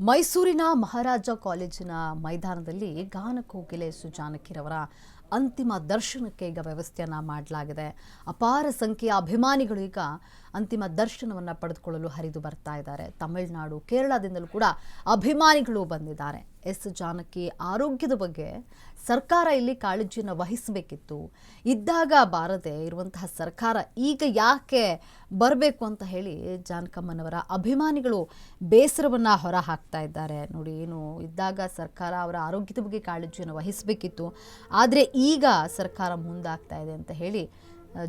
ಮೈಸೂರಿನ ಮಹಾರಾಜ ಕಾಲೇಜಿನ ಮೈದಾನದಲ್ಲಿ ಗಾನಕೋಗಿಲೆ ಸುಜಾನಕಿರವರ ಅಂತಿಮ ದರ್ಶನಕ್ಕೆ ಈಗ ವ್ಯವಸ್ಥೆಯನ್ನು ಮಾಡಲಾಗಿದೆ. ಅಪಾರ ಸಂಖ್ಯೆಯ ಅಭಿಮಾನಿಗಳು ಈಗ ಅಂತಿಮ ದರ್ಶನವನ್ನು ಪಡೆದುಕೊಳ್ಳಲು ಹರಿದು ಬರ್ತಾ ಇದ್ದಾರೆ. ತಮಿಳುನಾಡು, ಕೇರಳದಿಂದಲೂ ಕೂಡ ಅಭಿಮಾನಿಗಳು ಬಂದಿದ್ದಾರೆ. ಎಸ್ ಜಾನಕಿ ಆರೋಗ್ಯದ ಬಗ್ಗೆ ಸರ್ಕಾರ ಇಲ್ಲಿ ಕಾಳಜಿಯನ್ನು ವಹಿಸಬೇಕಿತ್ತು. ಇದ್ದಾಗ ಬಾರದೆ ಇರುವಂತಹ ಸರ್ಕಾರ ಈಗ ಯಾಕೆ ಬರಬೇಕು ಅಂತ ಹೇಳಿ ಜಾನಕಮ್ಮನವರ ಅಭಿಮಾನಿಗಳು ಬೇಸರವನ್ನು ಹೊರ ಹಾಕ್ತಾ ಇದ್ದಾರೆ. ನೋಡಿ, ಏನು ಇದ್ದಾಗ ಸರ್ಕಾರ ಅವರ ಆರೋಗ್ಯದ ಬಗ್ಗೆ ಕಾಳಜಿಯನ್ನು ವಹಿಸಬೇಕಿತ್ತು, ಆದರೆ ಈಗ ಸರ್ಕಾರ ಮುಂದಾಗ್ತಾ ಇದೆ ಅಂತ ಹೇಳಿ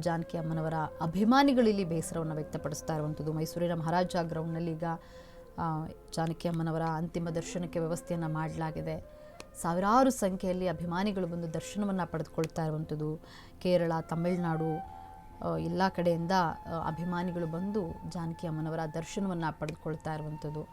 ಜಾನಕಿ ಅಮ್ಮನವರ ಅಭಿಮಾನಿಗಳು ಇಲ್ಲಿ ಬೇಸರವನ್ನು ವ್ಯಕ್ತಪಡಿಸ್ತಾ ಇರುವಂಥದ್ದು. ಮೈಸೂರಿನ ಮಹಾರಾಜ ಗ್ರೌಂಡ್ನಲ್ಲಿ ಈಗ ಜಾನಕಿ ಅಮ್ಮನವರ ಅಂತಿಮ ದರ್ಶನಕ್ಕೆ ವ್ಯವಸ್ಥೆಯನ್ನು ಮಾಡಲಾಗಿದೆ. ಸಾವಿರಾರು ಸಂಖ್ಯೆಯಲ್ಲಿ ಅಭಿಮಾನಿಗಳು ಬಂದು ದರ್ಶನವನ್ನು ಪಡೆದುಕೊಳ್ತಾ ಇರುವಂಥದ್ದು. ಕೇರಳ, ತಮಿಳುನಾಡು ಎಲ್ಲ ಕಡೆಯಿಂದ ಅಭಿಮಾನಿಗಳು ಬಂದು ಜಾನಕಿ ಅಮ್ಮನವರ ದರ್ಶನವನ್ನು ಪಡೆದುಕೊಳ್ತಾ ಇರುವಂಥದ್ದು.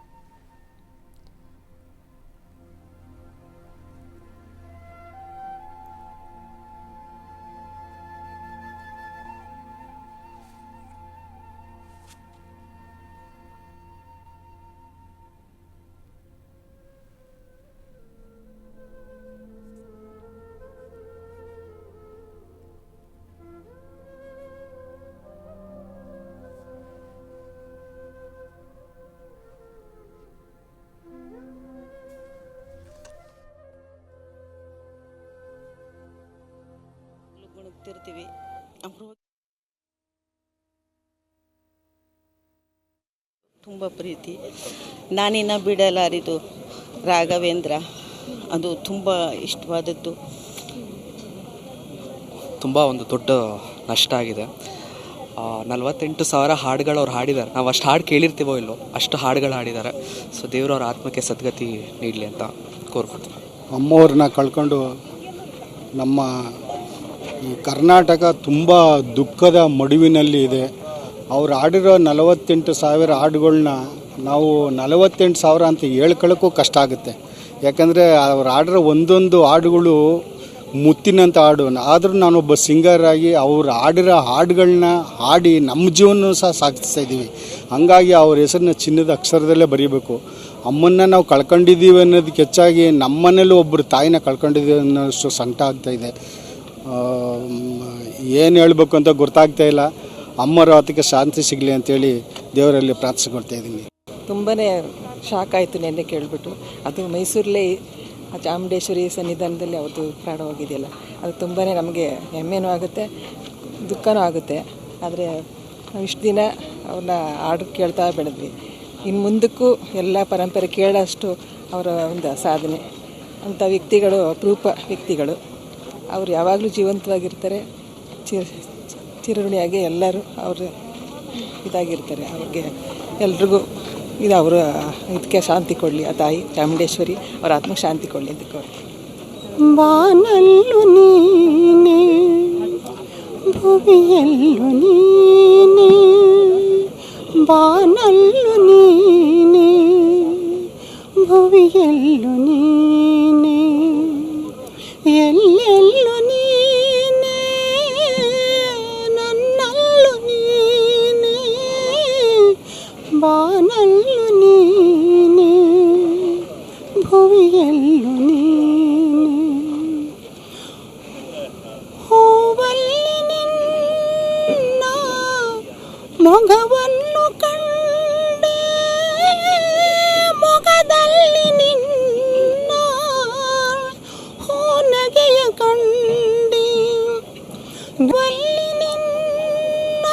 ಗುಣಗ್ತಿರ್ತೀವಿ. ತುಂಬ ಪ್ರೀತಿ. ನಾನಿನ್ನ ಬಿಡಲಾರಿದು ರಾಘವೇಂದ್ರ, ಅದು ತುಂಬ ಇಷ್ಟವಾದದ್ದು. ತುಂಬ ಒಂದು ದೊಡ್ಡ ನಷ್ಟ ಆಗಿದೆ. 48,000 ಹಾಡುಗಳು ಅವ್ರು ಹಾಡಿದ್ದಾರೆ. ನಾವು ಅಷ್ಟು ಹಾಡು ಕೇಳಿರ್ತೀವೋ ಇಲ್ಲೋ, ಅಷ್ಟು ಹಾಡುಗಳು ಹಾಡಿದ್ದಾರೆ. ಸೊ ದೇವರು ಅವ್ರ ಆತ್ಮಕ್ಕೆ ಸದ್ಗತಿ ನೀಡಲಿ ಅಂತ ಕೋರ್ಕೊಳ್ತೀವಿ. ಅಮ್ಮವ್ರನ್ನ ಕಳ್ಕೊಂಡು ನಮ್ಮ ಈ ಕರ್ನಾಟಕ ತುಂಬ ದುಃಖದ ಮಡುವಿನಲ್ಲಿ ಇದೆ. ಅವ್ರು ಆಡಿರೋ 48,000 ಹಾಡುಗಳನ್ನ ನಾವು 48,000 ಅಂತ ಹೇಳ್ಕೊಳ್ಳೋಕ್ಕೂ ಕಷ್ಟ ಆಗುತ್ತೆ. ಯಾಕಂದರೆ ಅವ್ರು ಆಡಿರೋ ಒಂದೊಂದು ಹಾಡುಗಳು ಮುತ್ತಿನಂಥ ಹಾಡು. ಆದರೂ ನಾನೊಬ್ಬ ಸಿಂಗರ್ ಆಗಿ ಅವ್ರು ಆಡಿರೋ ಹಾಡುಗಳನ್ನ ಹಾಡಿ ನಮ್ಮ ಜೀವನ ಸಹ ಸಾಗಿಸ್ತಾ ಇದ್ದೀವಿ. ಹಂಗಾಗಿ ಅವ್ರ ಹೆಸರನ್ನ ಚಿನ್ನದ ಅಕ್ಷರದಲ್ಲೇ ಬರೀಬೇಕು. ಅಮ್ಮನ್ನ ನಾವು ಕಳ್ಕೊಂಡಿದ್ದೀವಿ ಅನ್ನೋದಕ್ಕೆ ಹೆಚ್ಚಾಗಿ ನಮ್ಮನೇಲೂ ಒಬ್ಬರು ತಾಯಿನ ಕಳ್ಕೊಂಡಿದ್ದೀವಿ ಅನ್ನೋಷ್ಟು ಸಂಕಟ ಆಗ್ತಾಯಿದೆ. ಏನು ಹೇಳಬೇಕು ಅಂತ ಗೊತ್ತಾಗ್ತಾ ಇಲ್ಲ. ಅಮ್ಮರ ಆತಕ್ಕೆ ಶಾಂತಿ ಸಿಗಲಿ ಅಂತೇಳಿ ದೇವರಲ್ಲಿ ಪ್ರಾರ್ಥಿಸ್ಕೊಳ್ತಾ ಇದ್ದೀನಿ. ತುಂಬಾ ಶಾಕ್ ಆಯಿತು ನೆನ್ನೆ ಕೇಳಿಬಿಟ್ಟು. ಅದು ಮೈಸೂರಲ್ಲೇ ಚಾಮುಂಡೇಶ್ವರಿ ಸನ್ನಿಧಾನದಲ್ಲಿ ಅವ್ರದ್ದು ಪ್ರಾಣವಾಗಿದೆಯಲ್ಲ, ಅದು ತುಂಬಾ ನಮಗೆ ಹೆಮ್ಮೆನೂ ಆಗುತ್ತೆ, ದುಃಖನೂ ಆಗುತ್ತೆ. ಆದರೆ ನಾವು ಇಷ್ಟು ದಿನ ಅವ್ರನ್ನ ಹಾಡು ಕೇಳ್ತಾ ಬೆಳೆದ್ವಿ. ಇನ್ನು ಮುಂದಕ್ಕೂ ಎಲ್ಲ ಪರಂಪರೆ ಕೇಳೋಷ್ಟು ಅವರ ಒಂದು ಸಾಧನೆ. ಅಂಥ ವ್ಯಕ್ತಿಗಳು ಅಪರೂಪ ವ್ಯಕ್ತಿಗಳು. ಅವರು ಯಾವಾಗಲೂ ಜೀವಂತವಾಗಿರ್ತಾರೆ. ಚಿರಋಣಿಯಾಗಿ ಎಲ್ಲರೂ ಅವರು ಇದಾಗಿರ್ತಾರೆ. ಅವ್ರಿಗೆ ಎಲ್ರಿಗೂ ಇದು ಅವರು ಇದಕ್ಕೆ ಶಾಂತಿ ಕೊಡಲಿ ಆ ತಾಯಿ ಚಾಮುಂಡೇಶ್ವರಿ, ಅವರ ಆತ್ಮಕ್ಕೆ ಶಾಂತಿ ಕೊಡಲಿ ಅಂತ ಕೋರ್ತೀನಿ. ಬಾನಲ್ಲು ನೀನೆ ಭುವಿಯಲ್ಲು ನೀನೆ, ಬಾನಲ್ಲು ನೀನೆ ಭುವಿಯಲ್ಲು ನೀನೆ, ಎಲ್ಲೆಲ್ಲು ನೀನೆ ನನ್ನಲ್ಲು ನೀನೆ, ಬಾನಲ್ಲು ನೀನೆ ಭುವಿಯಲ್ಲು ನೀನೆ, ಹೂವಲ್ಲಿ ನಿನ್ನ ಮೊಗವನ್ನು ಕಂಡೆ, ಮೊಗದಲ್ಲಿ ನಿನ್ನ ಹೂನಗೆಯ ಕಂಡೆ, ಅಲ್ಲಿ ನಿನ್ನ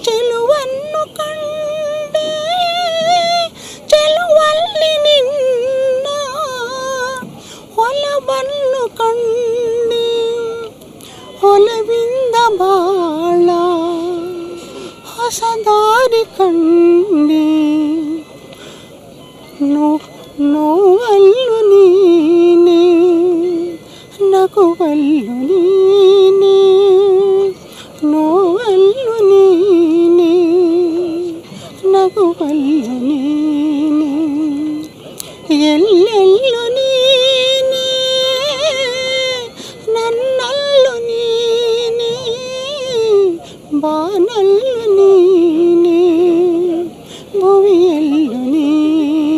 ಚೆಲುವನ್ನು ಕಂಡೆ, ಚೆಲುವಲ್ಲಿ ನಿನ್ನ ಹೊಲವನ್ನು ಕಂಡೆ, ಹೊಲವಿಂದ ಬಾಳ ಹೊಸ ದಾರಿ ಕಂಡೆ, ನೋವಲ್ಲು ನೀನೆ ನಗುವಲ್ಲು ನೀನೆ, ನೋವಲ್ಲು ನೀನೆ ನಗುವಲ್ಲು ನೀನೆ, ಎಲ್ಲೆಲ್ಲು ನೀನೆ ನನ್ನಲ್ಲು ನೀನೆ, ಬಾನಲ್ಲು ನೀನೆ ಭುವಿಯಲ್ಲು ನೀನೆ.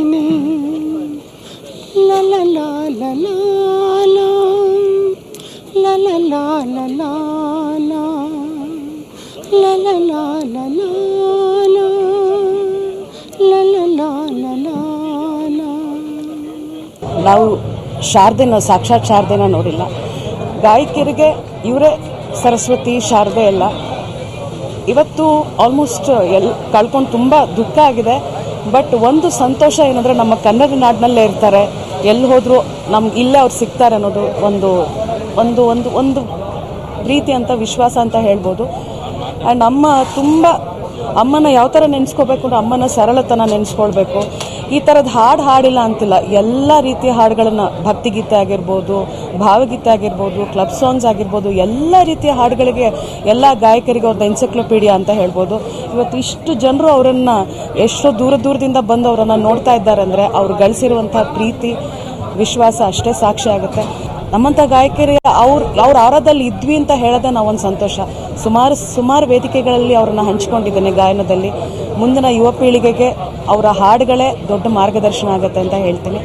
ಲಾ ಲಾ ಲಾ ಲಾ. ನಾವು ಶಾರದೆನ ಸಾಕ್ಷಾತ್ ಶಾರದೆನ ನೋಡಿಲ್ಲ. ಗಾಯಕಿಯರಿಗೆ ಇವರೇ ಸರಸ್ವತಿ ಶಾರದೆ ಎಲ್ಲ. ಇವತ್ತು ಆಲ್ಮೋಸ್ಟ್ ಕಳ್ಕೊಂಡು ತುಂಬ ದುಃಖ ಆಗಿದೆ. ಬಟ್ ಒಂದು ಸಂತೋಷ ಏನಂದರೆ ನಮ್ಮ ಕನ್ನಡ ನಾಡಿನಲ್ಲೇ ಇರ್ತಾರೆ, ಎಲ್ಲಿ ಹೋದರೂ ನಮ್ಗೆ ಇಲ್ಲೇ ಅವ್ರು ಸಿಗ್ತಾರೆ ಅನ್ನೋದು ಒಂದು ಒಂದು ಒಂದು ಒಂದು ರೀತಿ ಅಂತ ವಿಶ್ವಾಸ ಅಂತ ಹೇಳ್ಬೋದು. ಆ್ಯಂಡ್ ಅಮ್ಮನ ಯಾವ ಥರ ನೆನೆಸ್ಕೋಬೇಕು ಅಂದರೆ ಅಮ್ಮನ ಸರಳತನ ನೆನೆಸ್ಕೊಳ್ಬೇಕು. ಈ ಥರದ ಹಾಡಿಲ್ಲ ಅಂತಿಲ್ಲ, ಎಲ್ಲ ರೀತಿಯ ಹಾಡುಗಳನ್ನು, ಭಕ್ತಿಗೀತೆ ಆಗಿರ್ಬೋದು, ಭಾವಗೀತೆ ಆಗಿರ್ಬೋದು, ಕ್ಲಬ್ ಸಾಂಗ್ಸ್ ಆಗಿರ್ಬೋದು, ಎಲ್ಲ ರೀತಿಯ ಹಾಡುಗಳಿಗೆ ಎಲ್ಲ ಗಾಯಕರಿಗೆ ಅವ್ರದ್ದು ಎನ್ಸೈಕ್ಲೋಪೀಡಿಯಾ ಅಂತ ಹೇಳ್ಬೋದು. ಇವತ್ತು ಇಷ್ಟು ಜನರು ಅವರನ್ನು ಎಷ್ಟೋ ದೂರದಿಂದ ಬಂದು ಅವರನ್ನು ನೋಡ್ತಾ ಇದ್ದಾರೆ ಅಂದರೆ ಅವ್ರು ಗಳಿಸಿರುವಂಥ ಪ್ರೀತಿ ವಿಶ್ವಾಸ ಅಷ್ಟೇ ಸಾಕ್ಷಿ ಆಗುತ್ತೆ. ನಮ್ಮಂಥ ಗಾಯಕರಿಗೆ ಅವ್ರ ಆರಾಧದಲ್ಲಿ ಇದ್ವಿ ಅಂತ ಹೇಳೋದೇ ನಾವೊಂದು ಸಂತೋಷ. ಸುಮಾರು ವೇದಿಕೆಗಳಲ್ಲಿ ಅವ್ರನ್ನ ಹಂಚ್ಕೊಂಡಿದ್ದೇನೆ ಗಾಯನದಲ್ಲಿ. ಮುಂದಿನ ಯುವ ಪೀಳಿಗೆಗೆ ಅವರ ಹಾಡುಗಳೇ ದೊಡ್ಡ ಮಾರ್ಗದರ್ಶನ ಆಗುತ್ತೆ ಅಂತ ಹೇಳ್ತೀನಿ.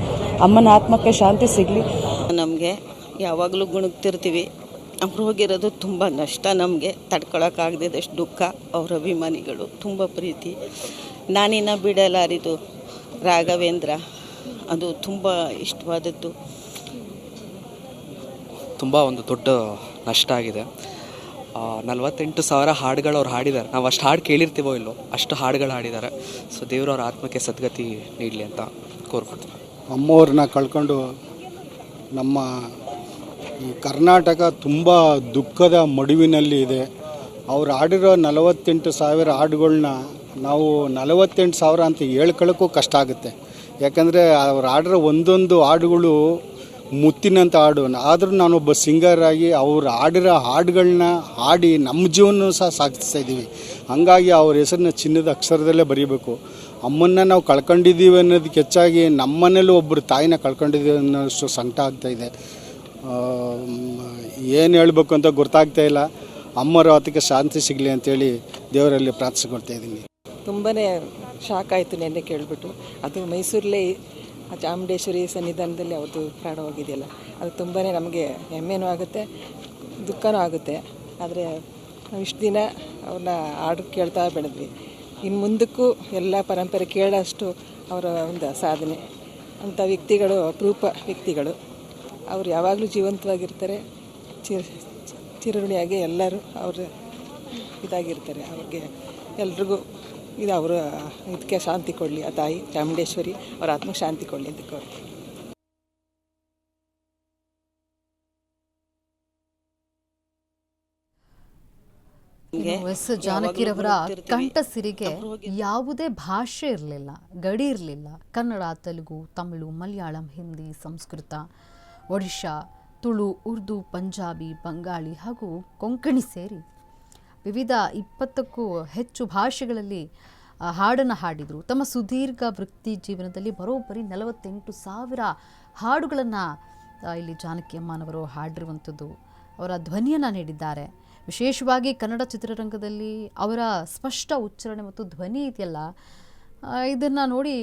ಅಮ್ಮನ ಆತ್ಮಕ್ಕೆ ಶಾಂತಿ ಸಿಗಲಿ. ನಮಗೆ ಯಾವಾಗಲೂ ಗುಣಗ್ತಿರ್ತೀವಿ. ಅವ್ರು ಹೋಗಿರೋದು ತುಂಬ ನಷ್ಟ, ನಮಗೆ ತಡ್ಕೊಳಕ್ಕಾಗದಿದ್ದಷ್ಟು ದುಃಖ. ಅವರ ಅಭಿಮಾನಿಗಳು ತುಂಬ ಪ್ರೀತಿ. ನಾನಿನ್ನ ಬಿಡಲಾರಿದು ರಾಘವೇಂದ್ರ, ಅದು ತುಂಬ ಇಷ್ಟವಾದದ್ದು. ತುಂಬ ಒಂದು ದೊಡ್ಡ ನಷ್ಟ ಆಗಿದೆ. 48,000 ಹಾಡುಗಳು ಅವ್ರು ಹಾಡಿದ್ದಾರೆ. ನಾವು ಅಷ್ಟು ಹಾಡು ಕೇಳಿರ್ತೀವೋ ಇಲ್ಲೋ, ಅಷ್ಟು ಹಾಡುಗಳು ಹಾಡಿದ್ದಾರೆ. ಸೊ ದೇವರು ಅವ್ರ ಆತ್ಮಕ್ಕೆ ಸದ್ಗತಿ ನೀಡಲಿ ಅಂತ ಕೋರ್ಕೊಳ್ತೀವಿ. ಅಮ್ಮವ್ರನ್ನ ಕಳ್ಕೊಂಡು ನಮ್ಮ ಈ ಕರ್ನಾಟಕ ತುಂಬ ದುಃಖದ ಮಡುವಿನಲ್ಲಿ ಇದೆ. ಅವ್ರು ಆಡಿರೋ 48,000 ಹಾಡುಗಳ್ನ ನಾವು 48,000 ಅಂತ ಹೇಳ್ಕೊಳ್ಳೋಕ್ಕೂ ಕಷ್ಟ ಆಗುತ್ತೆ. ಯಾಕಂದರೆ ಅವ್ರು ಆಡಿರೋ ಒಂದೊಂದು ಹಾಡುಗಳು ಮುತ್ತಿನಂಥ ಹಾಡು. ಆದರೂ ನಾನೊಬ್ಬ ಸಿಂಗರ್ ಆಗಿ ಅವ್ರು ಆಡಿರೋ ಹಾಡುಗಳನ್ನ ಹಾಡಿ ನಮ್ಮ ಜೀವನ ಸಹ ಸಾಗಿಸ್ತಾ ಇದ್ದೀವಿ. ಹಂಗಾಗಿ ಅವ್ರ ಹೆಸರನ್ನ ಚಿನ್ನದ ಅಕ್ಷರದಲ್ಲೇ ಬರೀಬೇಕು. ಅಮ್ಮನ್ನ ನಾವು ಕಳ್ಕೊಂಡಿದ್ದೀವಿ ಅನ್ನೋದಕ್ಕೆ ಹೆಚ್ಚಾಗಿ ನಮ್ಮನೇಲೂ ಒಬ್ಬರು ತಾಯಿನ ಕಳ್ಕೊಂಡಿದ್ದೀವಿ ಅನ್ನೋಷ್ಟು ಸಂಕಟ ಆಗ್ತಾಯಿದೆ. ಏನು ಹೇಳಬೇಕು ಅಂತ ಗೊತ್ತಾಗ್ತಾ ಇಲ್ಲ. ಅಮ್ಮರ ಆತಕ್ಕೆ ಶಾಂತಿ ಸಿಗಲಿ ಅಂತೇಳಿ ದೇವರಲ್ಲಿ ಪ್ರಾರ್ಥಿಸ್ಕೊಳ್ತಾ ಇದ್ದೀನಿ. ತುಂಬಾ ಶಾಕ್ ಆಯಿತು ನೆನ್ನೆ ಕೇಳಿಬಿಟ್ಟು. ಅದು ಮೈಸೂರಲ್ಲೇ ಚಾಮುಂಡೇಶ್ವರಿ ಸನ್ನಿಧಾನದಲ್ಲಿ ಅವ್ರದ್ದು ಪ್ರಾಣವಾಗಿದೆಯಲ್ಲ, ಅದು ತುಂಬಾ ನಮಗೆ ಹೆಮ್ಮೆನೂ ಆಗುತ್ತೆ, ದುಃಖನೂ ಆಗುತ್ತೆ. ಆದರೆ ನಾವು ಇಷ್ಟು ದಿನ ಅವ್ರನ್ನ ಹಾಡು ಕೇಳ್ತಾ ಬೆಳೆದ್ವಿ. ಇನ್ನು ಮುಂದಕ್ಕೂ ಎಲ್ಲ ಪರಂಪರೆ ಕೇಳೋಷ್ಟು ಅವರ ಒಂದು ಸಾಧನೆ. ಅಂಥ ವ್ಯಕ್ತಿಗಳು ಅಪರೂಪ ವ್ಯಕ್ತಿಗಳು. ಅವರು ಯಾವಾಗಲೂ ಜೀವಂತವಾಗಿರ್ತಾರೆ, ಚಿರಋಣಿಯಾಗಿ ಎಲ್ಲರೂ ಅವರು ಇದಾಗಿರ್ತಾರೆ. ಅವ್ರಿಗೆ ಎಲ್ರಿಗೂ ಇದು ಅವರ ಇದಕ್ಕೆ ಶಾಂತಿ ಕೊಡಲಿ ಆ ತಾಯಿ ಚಾಮುಂಡೇಶ್ವರಿ, ಅವರ ಆತ್ಮಕ್ಕೆ ಶಾಂತಿ ಕೊಡಲಿ ಅಂತ ಕೋರ್ತೀನಿ. ಎಸ್ ಜಾನಕಿರವರ ಕಂಠಸಿರಿಗೆ ಯಾವುದೇ ಭಾಷೆ ಇರಲಿಲ್ಲ, ಗಡಿ ಇರಲಿಲ್ಲ. ಕನ್ನಡ, ತೆಲುಗು, ತಮಿಳು, ಮಲಯಾಳಂ, ಹಿಂದಿ, ಸಂಸ್ಕೃತ, ಒಡಿಶಾ, ತುಳು, ಉರ್ದು, ಪಂಜಾಬಿ, ಬಂಗಾಳಿ ಹಾಗೂ ಕೊಂಕಣಿ ಸೇರಿ ವಿವಿಧ 20ಕ್ಕೂ ಹೆಚ್ಚು ಭಾಷೆಗಳಲ್ಲಿ ಹಾಡನ್ನು ಹಾಡಿದರು. ತಮ್ಮ ಸುದೀರ್ಘ ವೃತ್ತಿ ಜೀವನದಲ್ಲಿ ಬರೋಬ್ಬರಿ 48,000 ಹಾಡುಗಳನ್ನು ಇಲ್ಲಿ ಜಾನಕಿ ಅಮ್ಮನವರು ಹಾಡಿರುವಂಥದ್ದು. ಅವರ ಧ್ವನಿಯನ್ನು ನೀಡಿದ್ದಾರೆ. ವಿಶೇಷವಾಗಿ ಕನ್ನಡ ಚಿತ್ರರಂಗದಲ್ಲಿ ಅವರ ಸ್ಪಷ್ಟ ಉಚ್ಚಾರಣೆ ಮತ್ತು ಧ್ವನಿ ಇದೆಯಲ್ಲ, ಇದನ್ನು ನೋಡಿ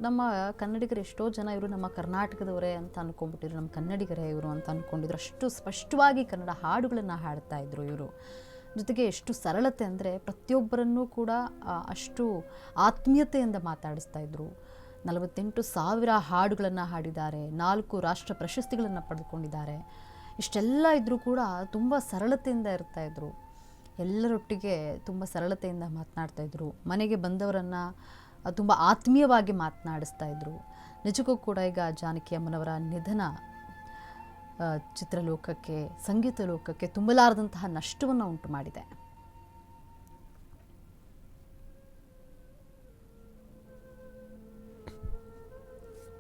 ನಮ್ಮ ಕನ್ನಡಿಗರು ಎಷ್ಟೋ ಜನ ಇವರು ನಮ್ಮ ಕರ್ನಾಟಕದವರೇ ಅಂತ ಅಂದ್ಕೊಂಡ್ಬಿಟ್ಟಿದ್ರು, ನಮ್ಮ ಕನ್ನಡಿಗರೇ ಇವರು ಅಂತ ಅಂದ್ಕೊಂಡಿದ್ರು. ಅಷ್ಟು ಸ್ಪಷ್ಟವಾಗಿ ಕನ್ನಡ ಹಾಡುಗಳನ್ನು ಹಾಡ್ತಾ ಇದ್ರು ಇವರು. ಜೊತೆಗೆ ಎಷ್ಟು ಸರಳತೆ ಅಂದರೆ ಪ್ರತಿಯೊಬ್ಬರನ್ನೂ ಕೂಡ ಅಷ್ಟು ಆತ್ಮೀಯತೆಯಿಂದ ಮಾತಾಡಿಸ್ತಾ ಇದ್ರು. 48,000 ಹಾಡುಗಳನ್ನು ಹಾಡಿದ್ದಾರೆ, 4 ರಾಷ್ಟ್ರ ಪ್ರಶಸ್ತಿಗಳನ್ನು ಪಡೆದುಕೊಂಡಿದ್ದಾರೆ. ಇಷ್ಟೆಲ್ಲ ಇದ್ದರೂ ಕೂಡ ತುಂಬ ಸರಳತೆಯಿಂದ ಇರ್ತಾಯಿದ್ರು. ಎಲ್ಲರೊಟ್ಟಿಗೆ ತುಂಬ ಸರಳತೆಯಿಂದ ಮಾತನಾಡ್ತಾಯಿದ್ರು. ಮನೆಗೆ ಬಂದವರನ್ನು ತುಂಬ ಆತ್ಮೀಯವಾಗಿ ಮಾತನಾಡಿಸ್ತಾ ಇದ್ರು. ನಿಜಕ್ಕೂ ಕೂಡ ಈಗ ಜಾನಕಿ ಅಮ್ಮನವರ ನಿಧನ ಚಿತ್ರಲೋಕಕ್ಕೆ, ಸಂಗೀತ ಲೋಕಕ್ಕೆ ತುಂಬಲಾರದಂತಹ ನಷ್ಟವನ್ನು ಉಂಟು ಮಾಡಿದೆ.